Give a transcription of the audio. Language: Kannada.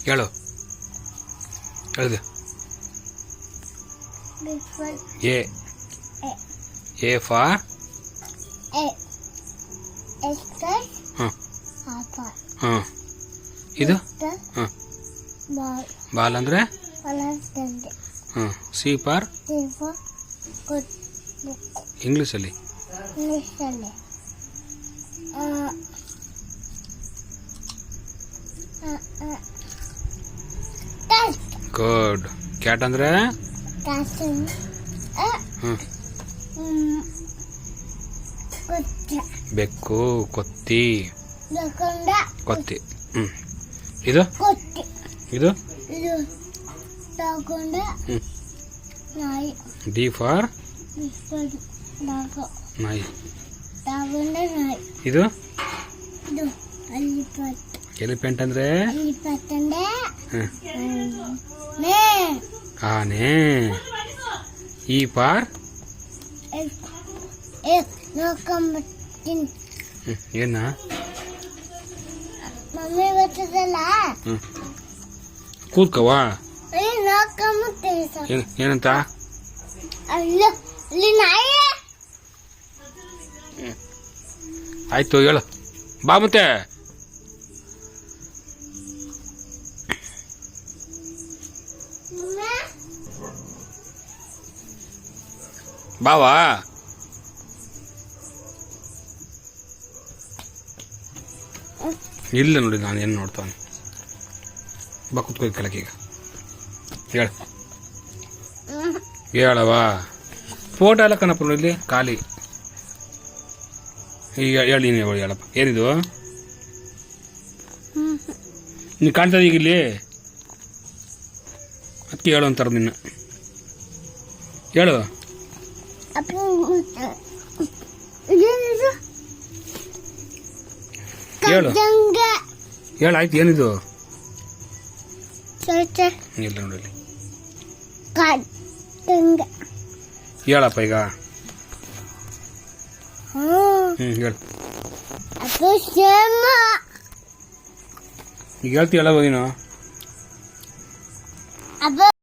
ಹೇಳು ಹೇಳಿದೆ. ಎ ಎ ಫಾರ್ ಹಾಂ ಇದು ಹಾಂ ಬಾಲ್ ಅಂದರೆ ಹಾಂ ಸಿ ಫಾರ್ ಇಂಗ್ಲೀಷಲ್ಲಿ ಗುಡ್. ಕ್ಯಾಟ್ ಅಂದರೆ ಬೆಕ್ಕು ಕೊತ್ತಿ ಕೊತ್ತಿ. ಇದು ಇದು ಡಿ ಫಾರ್ ನಾಯಿ. ಇದು ಎಲಿಫೆಂಟ್ ಅಂದ್ರೆ ಆನೆ. ಈ ಫಾರ್ ಏನ ಮಮ್ಮಿ ಬರ್ತದಲ್ಲ ಕೂತ್ಕವಾ ಏನಂತ ಆಯ್ತು ಹೇಳು ಬಾ ಮತ್ತೆ ಬಾವಾ ಇಲ್ಲ ನೋಡಿ ನಾನು ಏನು ನೋಡ್ತಾನೆ. ಬಾ ಕುತ್ಕೋ ಕೆಳಗೀಗ ಹೇಳ ಹೇಳವಾ ಫೋಟೋ ಎಲ್ಲ ಕಣಪ್ಪ ಇಲ್ಲಿ ಖಾಲಿ. ಈಗ ಹೇಳಿ ನೀವು ಹೇಳಪ್ಪ ಏನಿದು ನೀನು ಕಾಣ್ತದೆ ಈಗ ಇಲ್ಲಿ ಅದಕ್ಕೆ ಹೇಳು ಅಂತಾರೆ ನಿನ್ನ. ಹೇಳು ಹೇಳು ಹೇಳು ಆಯ್ತು ಏನಿದು ಇಲ್ಲ ನೋಡಿ ಹೇಳಪ್ಪ ಈಗ ಹೇಳು ಈಗ ಹೇಳ್ತೀಯಲ್ಲ ನೀನು.